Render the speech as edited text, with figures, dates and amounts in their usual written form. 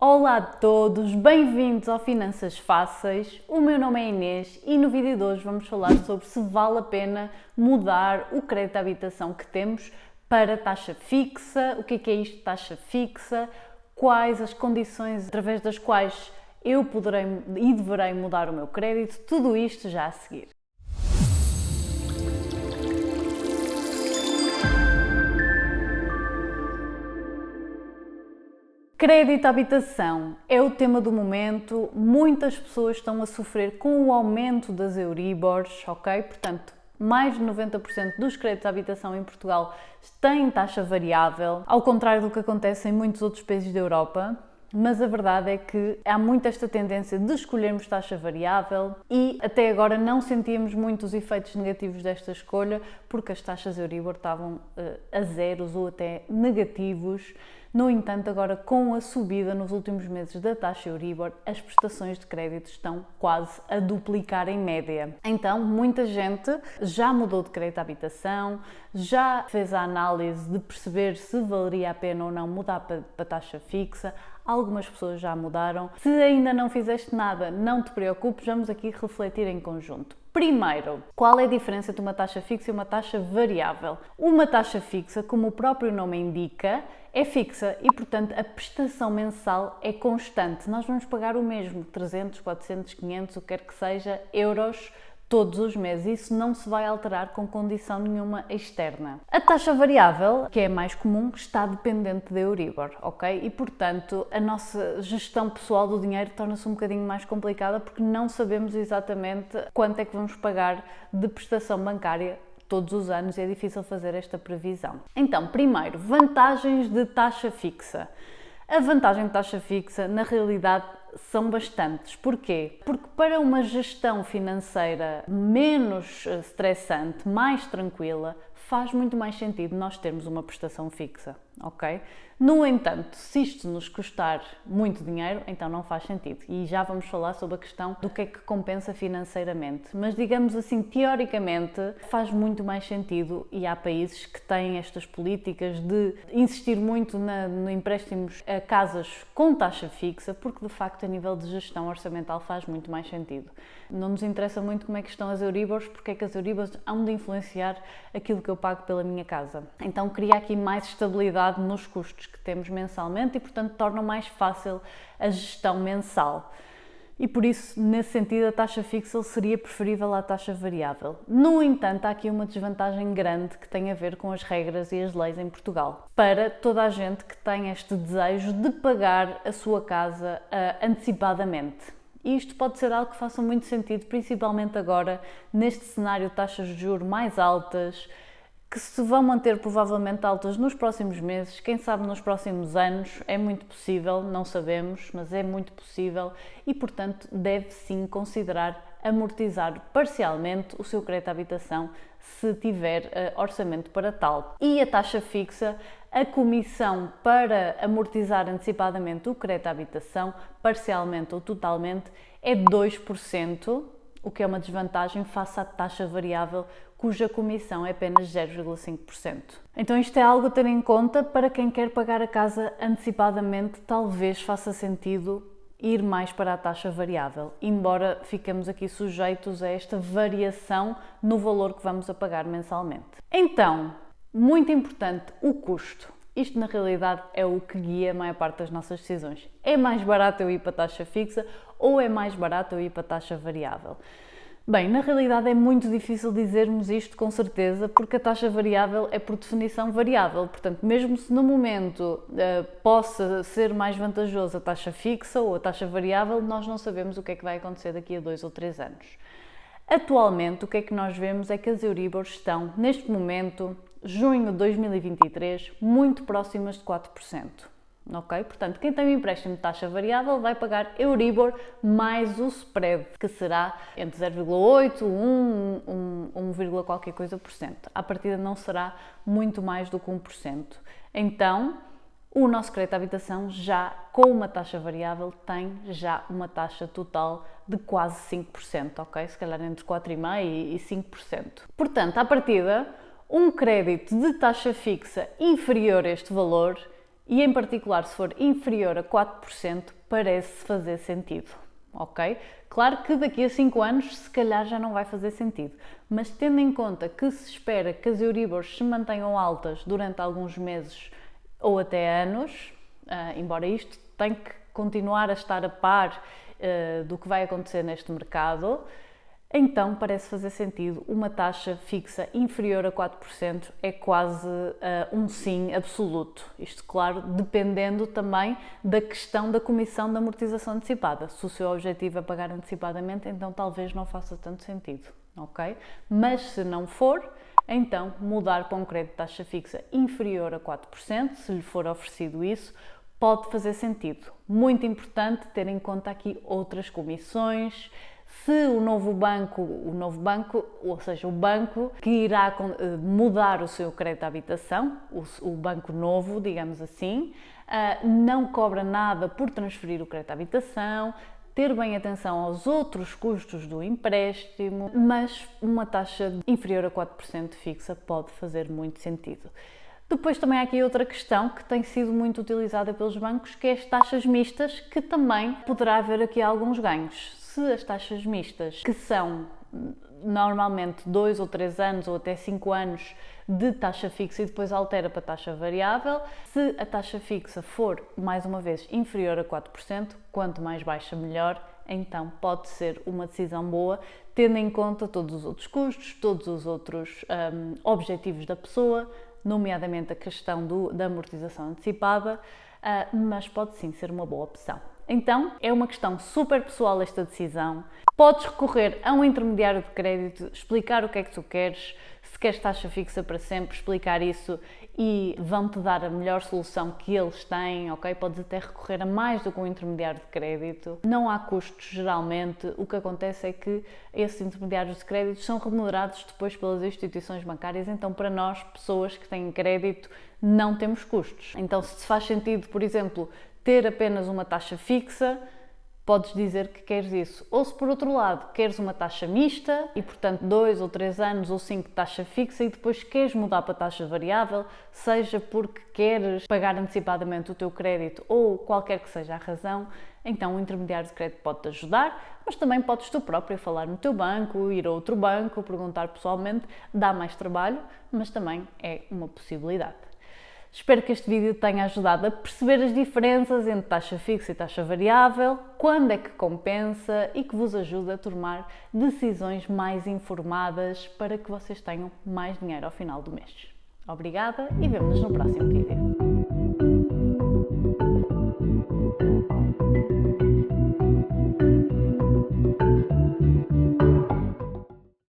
Olá a todos, bem-vindos ao Finanças Fáceis. O meu nome é Inês e no vídeo de hoje vamos falar sobre se vale a pena mudar o crédito à habitação que temos para taxa fixa, o que é isto de taxa fixa, quais as condições através das quais eu poderei e deverei mudar o meu crédito, tudo isto já a seguir. Crédito à habitação é o tema do momento, muitas pessoas estão a sofrer com o aumento das Euribors, ok? Portanto, mais de 90% dos créditos à habitação em Portugal têm taxa variável, ao contrário do que acontece em muitos outros países da Europa. Mas a verdade é que há muito esta tendência de escolhermos taxa variável e até agora não sentíamos muitos efeitos negativos desta escolha porque as taxas Euribor estavam a zeros ou até negativos. No entanto, agora com a subida nos últimos meses da taxa Euribor, as prestações de crédito estão quase a duplicar em média. Então, muita gente já mudou de crédito à habitação, já fez a análise de perceber se valeria a pena ou não mudar para taxa fixa. Algumas pessoas já mudaram. Se ainda não fizeste nada, não te preocupes, vamos aqui refletir em conjunto. Primeiro, qual é a diferença entre uma taxa fixa e uma taxa variável? Uma taxa fixa, como o próprio nome indica, é fixa e, portanto, a prestação mensal é constante. Nós vamos pagar o mesmo, 300, 400, 500, o que quer que seja, euros, todos os meses. Isso não se vai alterar com condição nenhuma externa. A taxa variável, que é mais comum, está dependente da Euribor, ok? E, portanto, a nossa gestão pessoal do dinheiro torna-se um bocadinho mais complicada porque não sabemos exatamente quanto é que vamos pagar de prestação bancária todos os anos e é difícil fazer esta previsão. Então, primeiro, vantagens de taxa fixa. A vantagem de taxa fixa, na realidade, são bastantes. Porquê? Porque para uma gestão financeira menos estressante, mais tranquila, faz muito mais sentido nós termos uma prestação fixa, ok? No entanto, se isto nos custar muito dinheiro, então não faz sentido. E já vamos falar sobre a questão do que é que compensa financeiramente. Mas, digamos assim, teoricamente, faz muito mais sentido e há países que têm estas políticas de insistir muito no empréstimos a casas com taxa fixa, porque, de facto, a nível de gestão orçamental faz muito mais sentido. Não nos interessa muito como é que estão as Euribors, porque é que as Euribors hão de influenciar aquilo que eu pago pela minha casa. Então, cria aqui mais estabilidade nos custos que temos mensalmente e, portanto, torna mais fácil a gestão mensal. E por isso, nesse sentido, a taxa fixa seria preferível à taxa variável. No entanto, há aqui uma desvantagem grande que tem a ver com as regras e as leis em Portugal. Para toda a gente que tem este desejo de pagar a sua casa antecipadamente. E isto pode ser algo que faça muito sentido, principalmente agora, neste cenário de taxas de juros mais altas, que se vão manter provavelmente altas nos próximos meses, quem sabe nos próximos anos, é muito possível, não sabemos, mas é muito possível e, portanto, deve sim considerar amortizar parcialmente o seu crédito à habitação se tiver orçamento para tal. E a taxa fixa, a comissão para amortizar antecipadamente o crédito à habitação, parcialmente ou totalmente, é 2%, o que é uma desvantagem face à taxa variável, cuja comissão é apenas 0,5%. Então isto é algo a ter em conta para quem quer pagar a casa antecipadamente, talvez faça sentido ir mais para a taxa variável, embora fiquemos aqui sujeitos a esta variação no valor que vamos a pagar mensalmente. Então, muito importante, o custo. Isto, na realidade, é o que guia a maior parte das nossas decisões. É mais barato eu ir para a taxa fixa ou é mais barato eu ir para a taxa variável? Bem, na realidade é muito difícil dizermos isto com certeza, porque a taxa variável é por definição variável. Portanto, mesmo se no momento possa ser mais vantajoso a taxa fixa ou a taxa variável, nós não sabemos o que é que vai acontecer daqui a 2 ou 3 anos. Atualmente, o que é que nós vemos é que as Euribors estão, neste momento, junho de 2023, muito próximas de 4%. Ok? Portanto, quem tem um empréstimo de taxa variável vai pagar Euribor mais o spread, que será entre 0,8%, 1, qualquer coisa por cento. À partida não será muito mais do que 1%. Então, o nosso crédito à habitação já com uma taxa variável tem já uma taxa total de quase 5%, ok? Se calhar entre 4,5% e 5%. Portanto, à partida, um crédito de taxa fixa inferior a este valor e em particular se for inferior a 4%, parece fazer sentido, ok? Claro que daqui a 5 anos se calhar já não vai fazer sentido, mas tendo em conta que se espera que as Euribors se mantenham altas durante alguns meses ou até anos, embora isto tenha que continuar a estar a par do que vai acontecer neste mercado, então parece fazer sentido. Uma taxa fixa inferior a 4% é quase um sim absoluto. Isto, claro, dependendo também da questão da comissão de amortização antecipada. Se o seu objetivo é pagar antecipadamente, então talvez não faça tanto sentido, ok? Mas se não for, então mudar para um crédito de taxa fixa inferior a 4%, se lhe for oferecido isso, pode fazer sentido. Muito importante ter em conta aqui outras comissões. Se o novo banco, ou seja, o banco que irá mudar o seu crédito de habitação, o banco novo, digamos assim, não cobra nada por transferir o crédito de habitação, ter bem atenção aos outros custos do empréstimo, mas uma taxa inferior a 4% fixa pode fazer muito sentido. Depois também há aqui outra questão que tem sido muito utilizada pelos bancos, que é as taxas mistas, que também poderá haver aqui alguns ganhos. Se as taxas mistas, que são normalmente 2 ou 3 anos ou até 5 anos de taxa fixa e depois altera para taxa variável, se a taxa fixa for, mais uma vez, inferior a 4%, quanto mais baixa melhor, então pode ser uma decisão boa, tendo em conta todos os outros custos, todos os outros objetivos da pessoa, nomeadamente a questão da amortização antecipada, mas pode sim ser uma boa opção. Então, é uma questão super pessoal esta decisão. Podes recorrer a um intermediário de crédito, explicar o que é que tu queres, se queres taxa fixa para sempre, explicar isso e vão-te dar a melhor solução que eles têm, ok? Podes até recorrer a mais do que um intermediário de crédito. Não há custos, geralmente. O que acontece é que esses intermediários de crédito são remunerados depois pelas instituições bancárias, então para nós, pessoas que têm crédito, não temos custos. Então, se faz sentido, por exemplo, ter apenas uma taxa fixa, podes dizer que queres isso. Ou se por outro lado queres uma taxa mista e portanto 2 ou 3 anos ou 5 de taxa fixa e depois queres mudar para taxa variável, seja porque queres pagar antecipadamente o teu crédito ou qualquer que seja a razão, então o intermediário de crédito pode-te ajudar, mas também podes tu próprio falar no teu banco, ir a outro banco, perguntar pessoalmente, dá mais trabalho, mas também é uma possibilidade. Espero que este vídeo tenha ajudado a perceber as diferenças entre taxa fixa e taxa variável, quando é que compensa e que vos ajude a tomar decisões mais informadas para que vocês tenham mais dinheiro ao final do mês. Obrigada e vemo-nos no próximo vídeo.